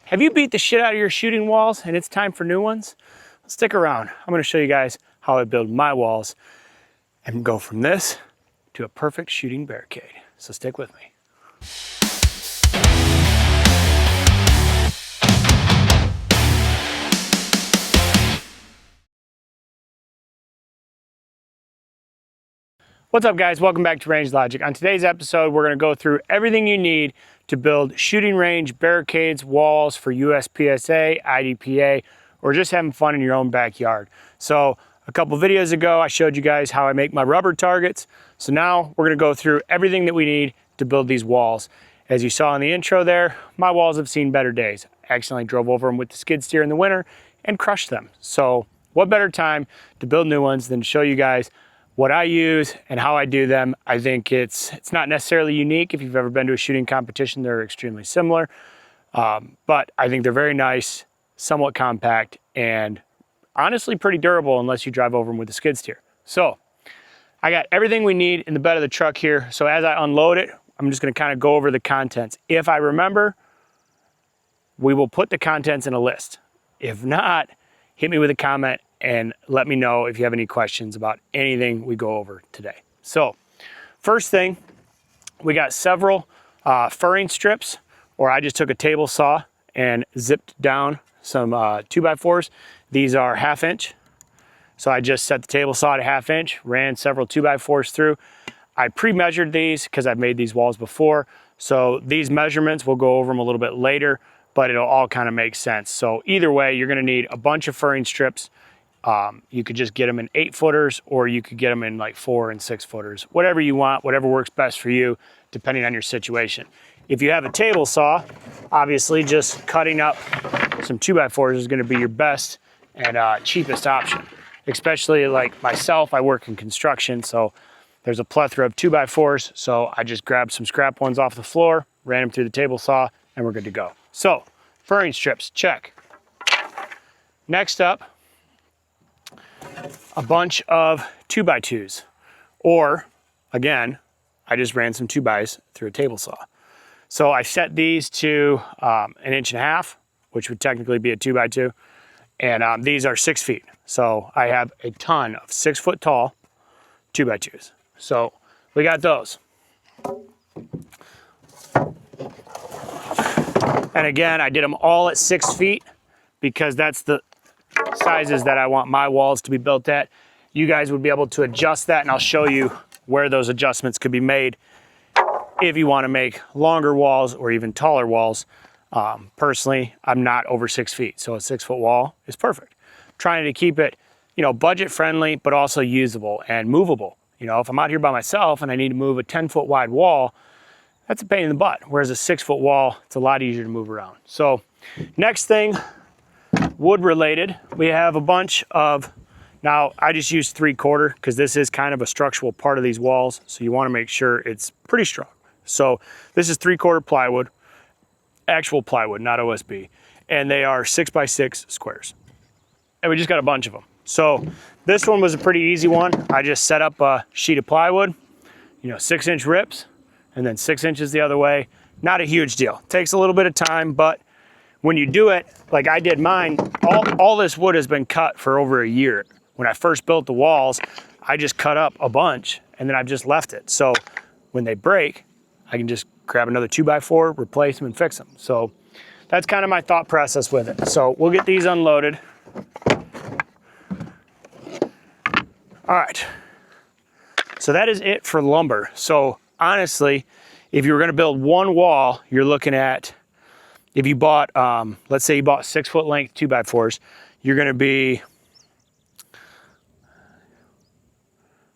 Have you beat the shit out of your shooting walls and it's time for new ones? Stick around. I'm gonna show you guys how I build my walls and go from this to a perfect shooting barricade. So stick with me. What's up guys, welcome back to Range Logic. On today's episode, we're gonna go through everything you need to build shooting range, barricades, walls for USPSA, IDPA, or just having fun in your own backyard. So a couple videos ago, I showed you guys how I make my rubber targets. So now we're gonna go through everything that we need to build these walls. As you saw in the intro there, my walls have seen better days. I accidentally drove over them with the skid steer in the winter and crushed them. So what better time to build new ones than to show you guys what I use and how I do them. I think it's not necessarily unique. If you've ever been to a shooting competition, they're extremely similar. But I think they're very nice, somewhat compact, and honestly pretty durable unless you drive over them with a skid steer. So I got everything we need in the bed of the truck here. So as I unload it, I'm just gonna kind of go over the contents. If I remember, we will put the contents in a list. If not, hit me with a comment and let me know if you have any questions about anything we go over today. So first thing, we got several furring strips, or I just took a table saw and zipped down some 2x4s. These are 1/2 inch. So I just set the table saw to 1/2 inch, ran several 2x4s through. I pre-measured these because I've made these walls before. So these measurements, we'll go over them a little bit later, but it'll all kind of make sense. So either way, you're gonna need a bunch of furring strips. You could just get them in 8-footers, or you could get them in like 4 and 6-footers, whatever you want, whatever works best for you, depending on your situation. If you have a table saw, obviously just cutting up some 2x4s is gonna be your best and cheapest option. Especially like myself, I work in construction, so there's a plethora of 2x4s, so I just grabbed some scrap ones off the floor, ran them through the table saw, and we're good to go. So, furring strips, check. Next up, a bunch of 2x2s, or again, I just ran some 2x through a table saw. So I set these to 1.5 inches, which would technically be a 2x2, and these are 6 feet. So I have a ton of 6 foot tall 2x2s. So we got those. And again, I did them all at 6 feet because that's the sizes that I want my walls to be built at. You guys would be able to adjust that, and I'll show you where those adjustments could be made if you want to make longer walls or even taller walls. Personally, I'm not over 6 feet, so a 6 foot wall is perfect. Trying to keep it, budget friendly, but also usable and movable. If I'm out here by myself and I need to move a 10-foot wide wall, that's a pain in the butt. Whereas a 6 foot wall, it's a lot easier to move around. So next thing, wood related, we have a bunch of, now I just use 3/4 because this is kind of a structural part of these walls. So you want to make sure it's pretty strong. So this is 3/4 plywood, actual plywood, not OSB. And they are 6x6 squares. And we just got a bunch of them. So this one was a pretty easy one. I just set up a sheet of plywood, 6-inch rips, and then 6 inches the other way. Not a huge deal. Takes a little bit of time, but when you do it, like I did mine, all this wood has been cut for over a year. When I first built the walls, I just cut up a bunch and then I've just left it. So when they break, I can just grab another 2x4, replace them and fix them. So that's kind of my thought process with it. So we'll get these unloaded. All right, so that is it for lumber. So honestly, if you were gonna build one wall, you're looking at, if you bought, let's say you bought 6 foot length 2x4s, you're gonna be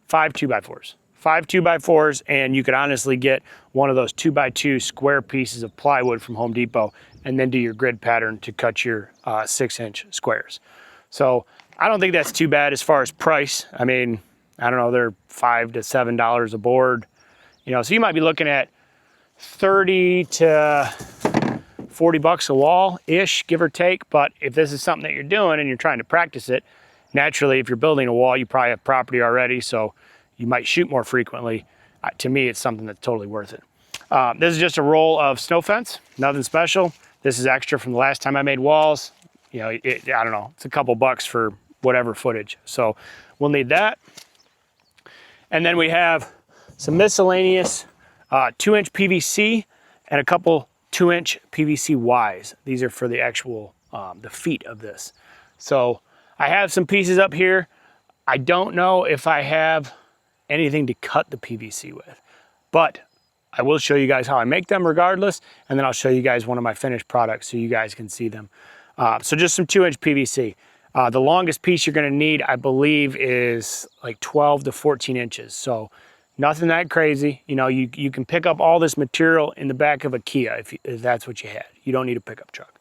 5 2x4s. 5 2x4s, and you could honestly get one of those 2x2 square pieces of plywood from Home Depot and then do your grid pattern to cut your 6-inch squares. So I don't think that's too bad as far as price. I mean, I don't know, they're $5 to $7 a board. So you might be looking at 30 to 40 bucks a wall-ish, give or take. But if this is something that you're doing and you're trying to practice it, naturally, if you're building a wall, you probably have property already, so you might shoot more frequently. To me, it's something that's totally worth it. This is just a roll of snow fence, nothing special. This is extra from the last time I made walls. You know, I don't know, it's a couple bucks for whatever footage. So we'll need that. And then we have some miscellaneous 2-inch PVC and a couple 2-inch PVC Ys. These are for the actual, the feet of this. So I have some pieces up here. I don't know if I have anything to cut the PVC with, but I will show you guys how I make them regardless, and then I'll show you guys one of my finished products so you guys can see them. So just some 2-inch PVC. The longest piece you're gonna need, I believe, is like 12 to 14 inches. So nothing that crazy. You know, you can pick up all this material in the back of a Kia if that's what you had. You don't need a pickup truck.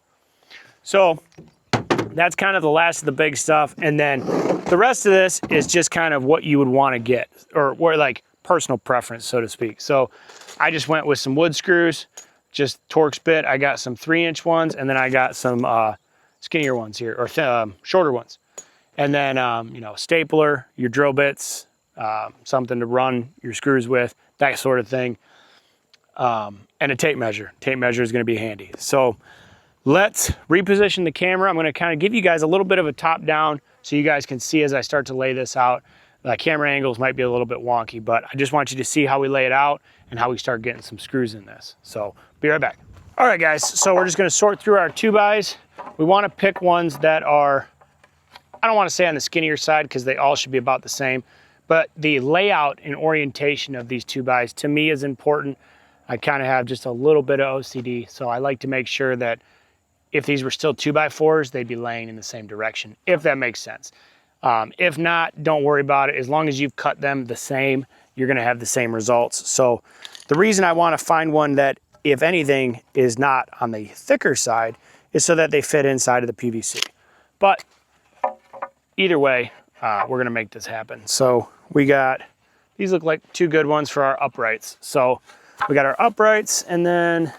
So that's kind of the last of the big stuff. And then the rest of this is just kind of what you would wanna get, or like personal preference, so to speak. So I just went with some wood screws, just Torx bit. I got some 3-inch ones, and then I got some skinnier ones here, or shorter ones. And then, you know, stapler, your drill bits, something to run your screws with, that sort of thing. And a tape measure. Tape measure is gonna be handy. So let's reposition the camera. I'm gonna kind of give you guys a little bit of a top down so you guys can see as I start to lay this out. The camera angles might be a little bit wonky, but I just want you to see how we lay it out and how we start getting some screws in this. So be right back. All right, guys, so we're just gonna sort through our 2x. We wanna pick ones that are, I don't wanna say on the skinnier side because they all should be about the same, but the layout and orientation of these 2x to me is important. I kind of have just a little bit of OCD, so I like to make sure that if these were still 2x4s, they'd be laying in the same direction, if that makes sense. If not, don't worry about it. As long as you've cut them the same, you're gonna have the same results. So the reason I wanna find one that, if anything, is not on the thicker side is so that they fit inside of the PVC. But either way, we're gonna make this happen. So we got, these look like 2 good ones for our uprights. So we got our uprights, and then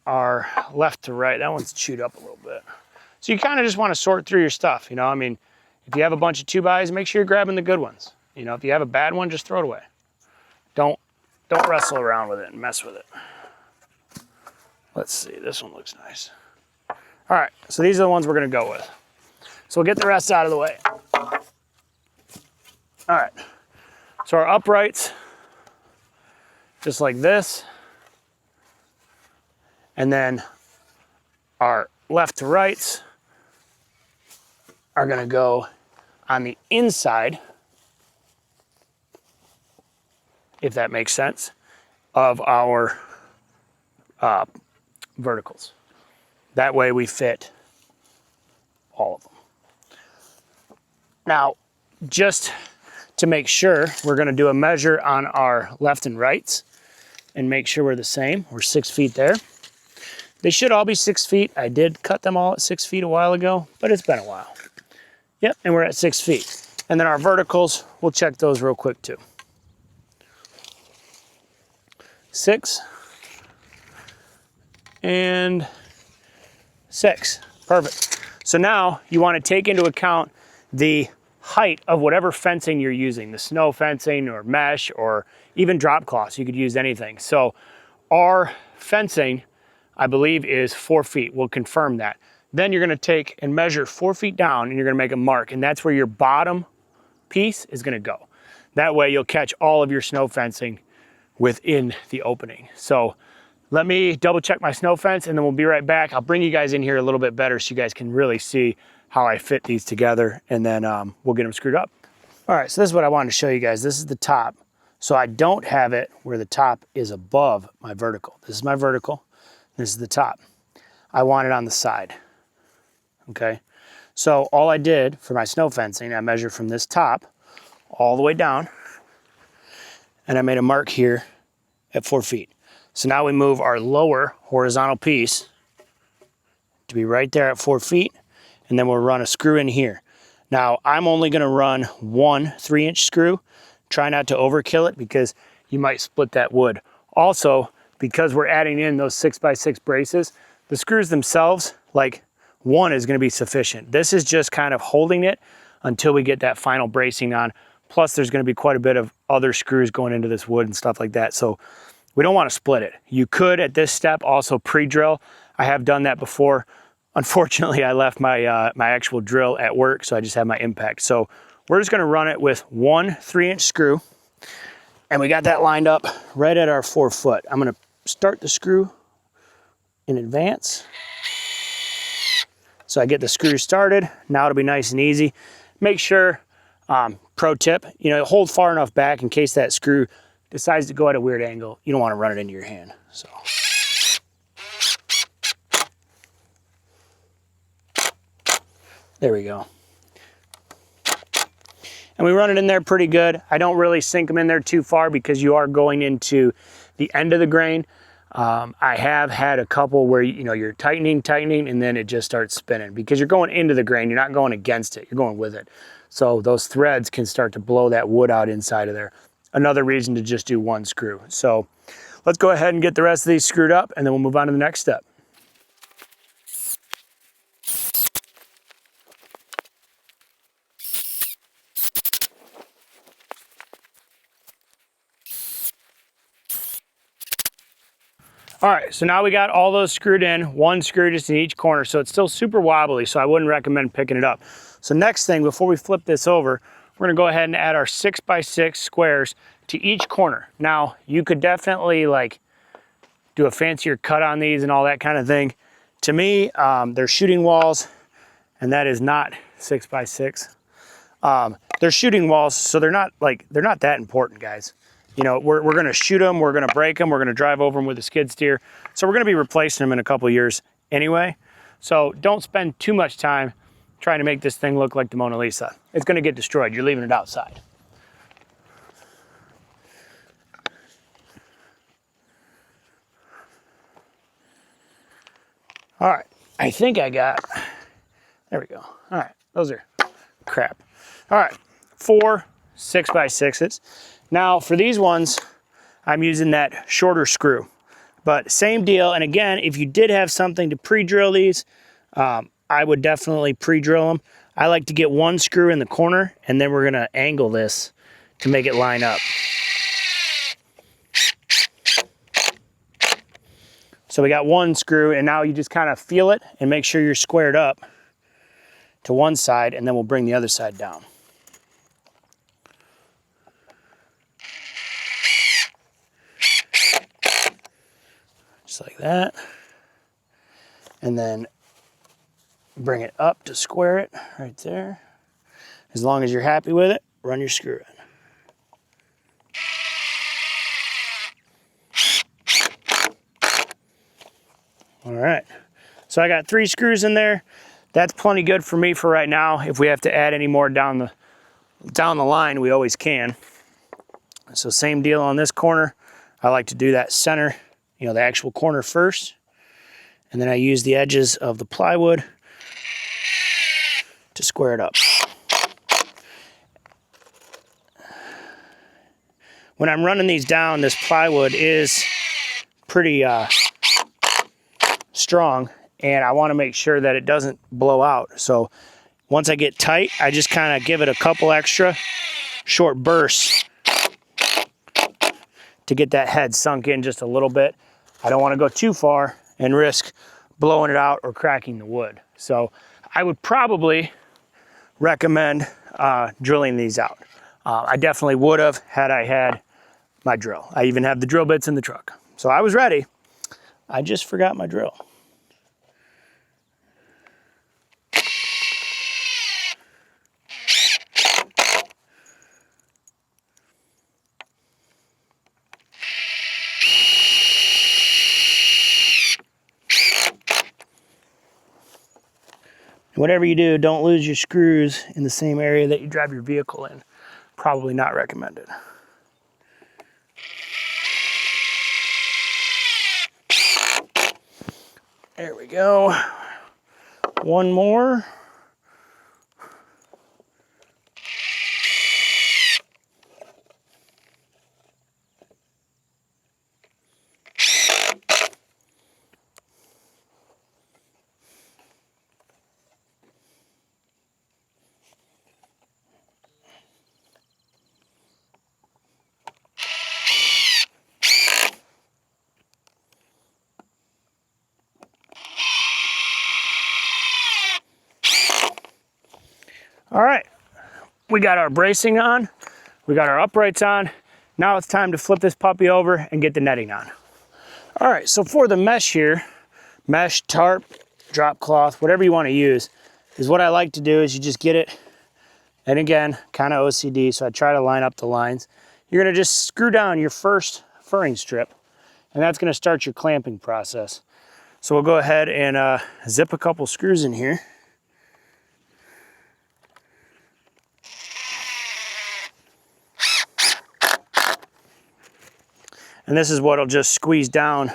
our left to right. That one's chewed up a little bit. So you kind of just wanna sort through your stuff, you know? I mean, if you have a bunch of 2x's, make sure you're grabbing the good ones. You know, if you have a bad one, just throw it away. Don't wrestle around with it and mess with it. Let's see, this one looks nice. All right, so these are the ones we're gonna go with. So we'll get the rest out of the way. All right, so our uprights, just like this. And then our left to rights are gonna go on the inside, if that makes sense, of our verticals. That way we fit all of them. Now, just to make sure, we're gonna do a measure on our left and rights and make sure we're the same. We're 6 feet there. They should all be 6 feet. I did cut them all at 6 feet a while ago, but it's been a while. Yep, and we're at 6 feet. And then our verticals, we'll check those real quick too. 6 and 6, perfect. So now you want to take into account the height of whatever fencing you're using, the snow fencing or mesh or even drop cloths. You could use anything. So our fencing, I believe, is 4 feet. We'll confirm that. Then you're gonna take and measure 4 feet down, and you're gonna make a mark, and that's where your bottom piece is gonna go. That way you'll catch all of your snow fencing within the opening. So let me double check my snow fence, and then we'll be right back. I'll bring you guys in here a little bit better so you guys can really see how I fit these together, and then we'll get them screwed up. All right, so this is what I wanted to show you guys. This is the top. So I don't have it where the top is above my vertical. This is my vertical, this is the top. I want it on the side, okay? So all I did for my snow fencing, I measured from this top all the way down, and I made a mark here at 4 feet. So now we move our lower horizontal piece to be right there at 4 feet, and then we'll run a screw in here. Now I'm only gonna run one 3-inch screw. Try not to overkill it because you might split that wood. Also, because we're adding in those 6x6 braces, the screws themselves, like one is gonna be sufficient. This is just kind of holding it until we get that final bracing on. Plus there's gonna be quite a bit of other screws going into this wood and stuff like that. So we don't want to split it. You could at this step also pre-drill. I have done that before. Unfortunately, I left my my actual drill at work, so I just have my impact. So we're just going to run it with one 3-inch screw, and we got that lined up right at our 4 foot. I'm going to start the screw in advance, so I get the screw started. Now it'll be nice and easy. Make sure, pro tip, you know, hold far enough back in case that screw decides to go at a weird angle. You don't want to run it into your hand. So. There we go. And we run it in there pretty good. I don't really sink them in there too far because you are going into the end of the grain. I have had a couple where, you know, you're tightening, and then it just starts spinning because you're going into the grain. You're not going against it. You're going with it. So those threads can start to blow that wood out inside of there. Another reason to just do one screw. So let's go ahead and get the rest of these screwed up, and then we'll move on to the next step. All right, so now we got all those screwed in, one screw just in each corner, so it's still super wobbly, so I wouldn't recommend picking it up. So next thing, before we flip this over, we're gonna go ahead and add our 6x6 squares to each corner. Now, you could definitely like do a fancier cut on these and all that kind of thing. To me, they're shooting walls, and that is not 6x6. They're shooting walls, so they're not that important, guys. You know, we're going to shoot them, we're going to break them, we're going to drive over them with a skid steer. So we're going to be replacing them in a couple years anyway. So don't spend too much time trying to make this thing look like the Mona Lisa. It's going to get destroyed. You're leaving it outside. All right, I think I got, there we go. All right, those are crap. All right, 4 6x6s. Now for these ones, I'm using that shorter screw, but same deal. And again, if you did have something to pre-drill these, I would definitely pre-drill them. I like to get one screw in the corner, and then we're gonna angle this to make it line up. So we got one screw, and now you just kind of feel it and make sure you're squared up to one side, and then we'll bring the other side down. Just like that. And then bring it up to square it right there. As long as you're happy with it, run your screw in. All right, so I got 3 screws in there. That's plenty good for me for right now. If we have to add any more down the line, we always can. So same deal on this corner. I like to do that center, you know, the actual corner first. And then I use the edges of the plywood to square it up. When I'm running these down, this plywood is pretty strong, and I want to make sure that it doesn't blow out. So once I get tight, I just kind of give it a couple extra short bursts to get that head sunk in just a little bit. I don't want to go too far and risk blowing it out or cracking the wood. So I would probably recommend drilling these out. I definitely would have had I had my drill. I even have the drill bits in the truck. So I was ready. I just forgot my drill. Whatever you do, don't lose your screws in the same area that you drive your vehicle in. Probably not recommended. There we go. One more. All right, we got our bracing on, we got our uprights on. Now it's time to flip this puppy over and get the netting on. All right, so for the mesh here, mesh, tarp, drop cloth, whatever you want to use, is what I like to do is you just get it, and again, kind of OCD, so I try to line up the lines. You're gonna just screw down your first furring strip, and that's gonna start your clamping process. So we'll go ahead and zip a couple screws in here. And this is what'll just squeeze down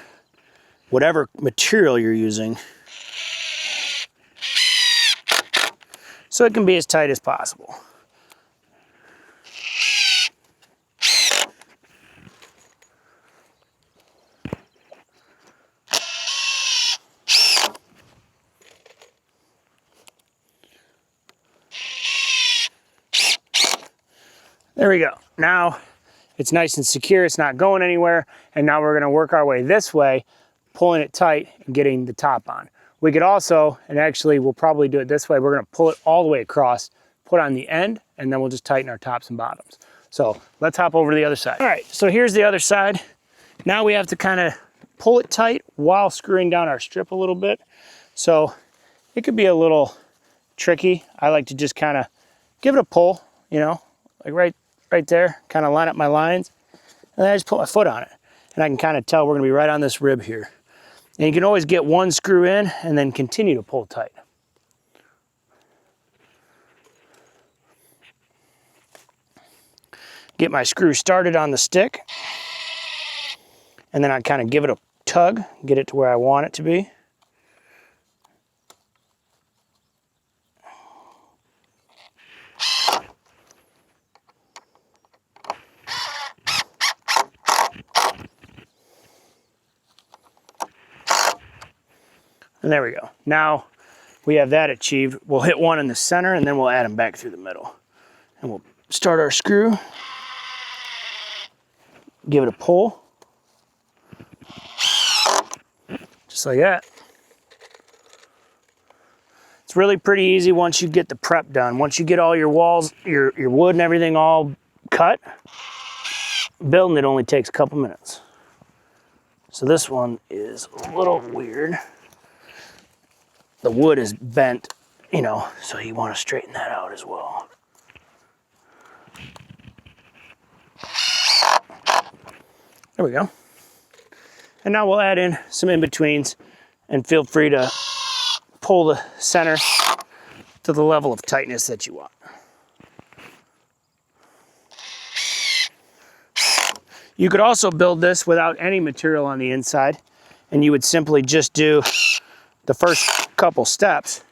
whatever material you're using, so it can be as tight as possible. There we go. Now it's nice and secure, it's not going anywhere, and now we're gonna work our way this way, pulling it tight and getting the top on. We could also, and actually we'll probably do it this way, we're gonna pull it all the way across, put on the end, and then we'll just tighten our tops and bottoms. So let's hop over to the other side. All right, so here's the other side. Now we have to kind of pull it tight while screwing down our strip a little bit. So it could be a little tricky. I like to just kind of give it a pull, you know, like right there, kind of line up my lines, and then I just put my foot on it. And I can kind of tell we're gonna be right on this rib here. And you can always get one screw in and then continue to pull tight. Get my screw started on the stick, and then I kind of give it a tug, get it to where I want it to be. And there we go. Now we have that achieved. We'll hit one in the center, and then we'll add them back through the middle. And we'll start our screw, give it a pull, just like that. It's really pretty easy once you get the prep done. Once you get all your walls, your wood and everything all cut, building it only takes a couple minutes. So this one is a little weird. The wood is bent, you know, so you want to straighten that out as well. There we go. And now we'll add in some in-betweens, and feel free to pull the center to the level of tightness that you want. You could also build this without any material on the inside, and you would simply just do the first couple steps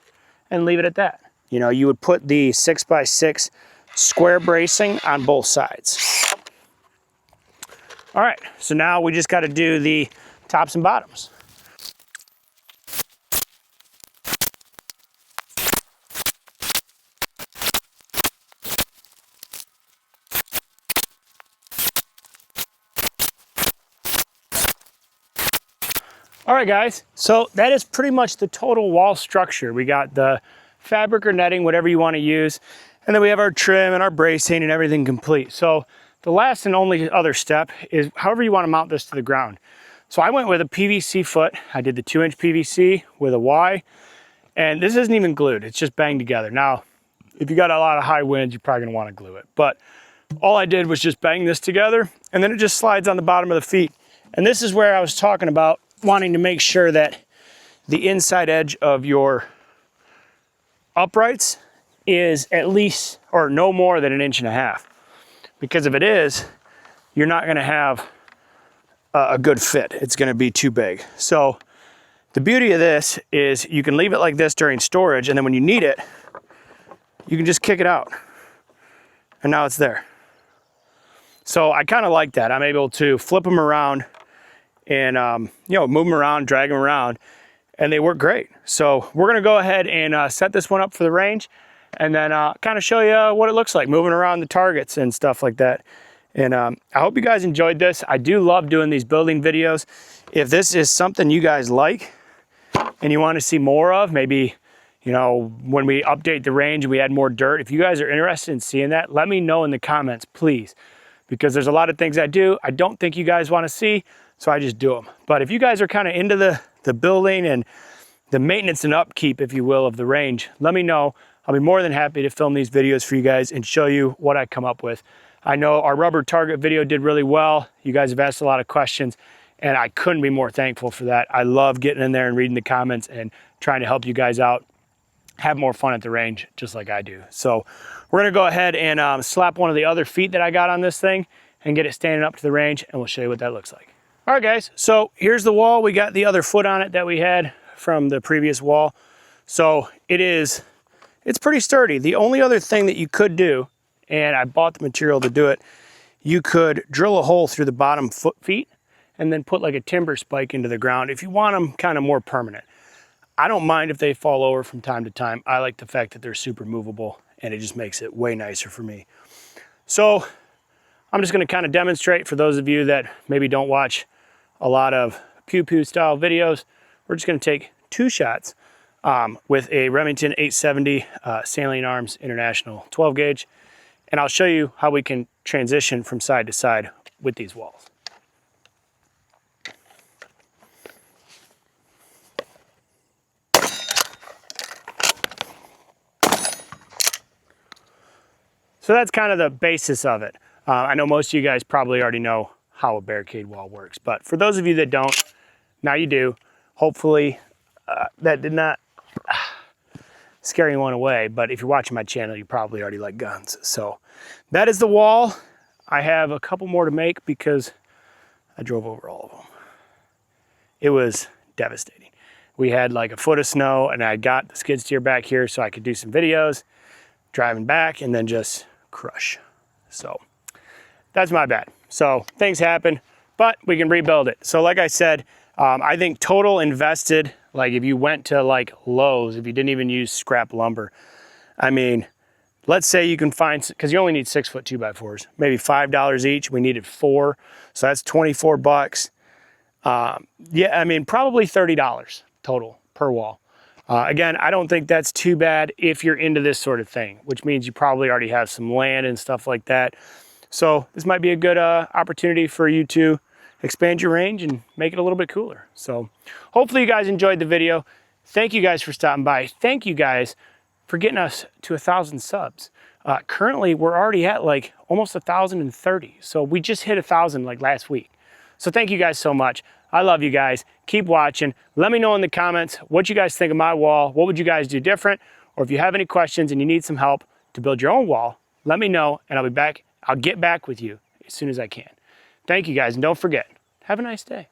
and leave it at that. You know, you would put the 6x6 square bracing on both sides. All right, so now we just got to do the tops and bottoms. All right, guys, so that is pretty much the total wall structure. We got the fabric or netting, whatever you want to use, and then we have our trim and our bracing and everything complete. So the last and only other step is however you want to mount this to the ground. So I went with a PVC foot. I did the 2-inch PVC with a Y, and this isn't even glued. It's just banged together. Now, if you got a lot of high winds, you're probably gonna want to glue it. But all I did was just bang this together, and then it just slides on the bottom of the feet. And this is where I was talking about wanting to make sure that the inside edge of your uprights is at least or no more than 1.5 inches. Because if it is, you're not gonna have a good fit. It's gonna be too big. So the beauty of this is you can leave it like this during storage, and then when you need it, you can just kick it out. And now it's there. So I kind of like that. I'm able to flip them around and you know, move them around, drag them around, and they work great. So we're gonna go ahead and set this one up for the range, and then kind of show you what it looks like moving around the targets and stuff like that. And I hope you guys enjoyed this. I do love doing these building videos. If this is something you guys like and you want to see more of, maybe, you know, when we update the range and we add more dirt. If you guys are interested in seeing that, let me know in the comments, please, because there's a lot of things I do I don't think you guys want to see, so I just do them. But if you guys are kind of into the building and the maintenance and upkeep, if you will, of the range, let me know. I'll be more than happy to film these videos for you guys and show you what I come up with. I know our rubber target video did really well. You guys have asked a lot of questions, and I couldn't be more thankful for that. I love getting in there and reading the comments and trying to help you guys out, have more fun at the range, just like I do. So we're gonna go ahead and slap one of the other feet that I got on this thing and get it standing up to the range, and we'll show you what that looks like. All right, guys, so here's the wall. We got the other foot on it that we had from the previous wall. So it's pretty sturdy. The only other thing that you could do, and I bought the material to do it, you could drill a hole through the bottom feet and then put like a timber spike into the ground if you want them kind of more permanent. I don't mind if they fall over from time to time. I like the fact that they're super movable, and it just makes it way nicer for me. So I'm just gonna kind of demonstrate for those of you that maybe don't watch a lot of pew-pew style videos. We're just gonna take 2 shots with a Remington 870 Saline Arms International 12 gauge, and I'll show you how we can transition from side to side with these walls. So that's kind of the basis of it. I know most of you guys probably already know how a barricade wall works, but for those of you that don't, now you do. Hopefully that did not scare anyone away, but if you're watching my channel, you probably already like guns. So that is the wall. I have a couple more to make because I drove over all of them. It was devastating. We had like a foot of snow, and I got the skid steer back here so I could do some videos driving back and then just crush. So that's my bad. So things happen, but we can rebuild it. So like I said, I think total invested, like if you went to like Lowe's, if you didn't even use scrap lumber, I mean, let's say you can find, because you only need 6-foot 2x4s, maybe $5 each. We needed 4, so that's 24 bucks. Yeah, I mean, probably $30 total per wall. Again, I don't think that's too bad if you're into this sort of thing, which means you probably already have some land and stuff like that. So this might be a good opportunity for you to expand your range and make it a little bit cooler. So hopefully you guys enjoyed the video. Thank you guys for stopping by. Thank you guys for getting us to 1,000 subs. Currently, we're already at like almost 1,030. So we just hit 1,000 like last week. So thank you guys so much. I love you guys. Keep watching. Let me know in the comments what you guys think of my wall. What would you guys do different? Or if you have any questions and you need some help to build your own wall, let me know and I'll be back. I'll get back with you as soon as I can. Thank you guys, and don't forget, have a nice day.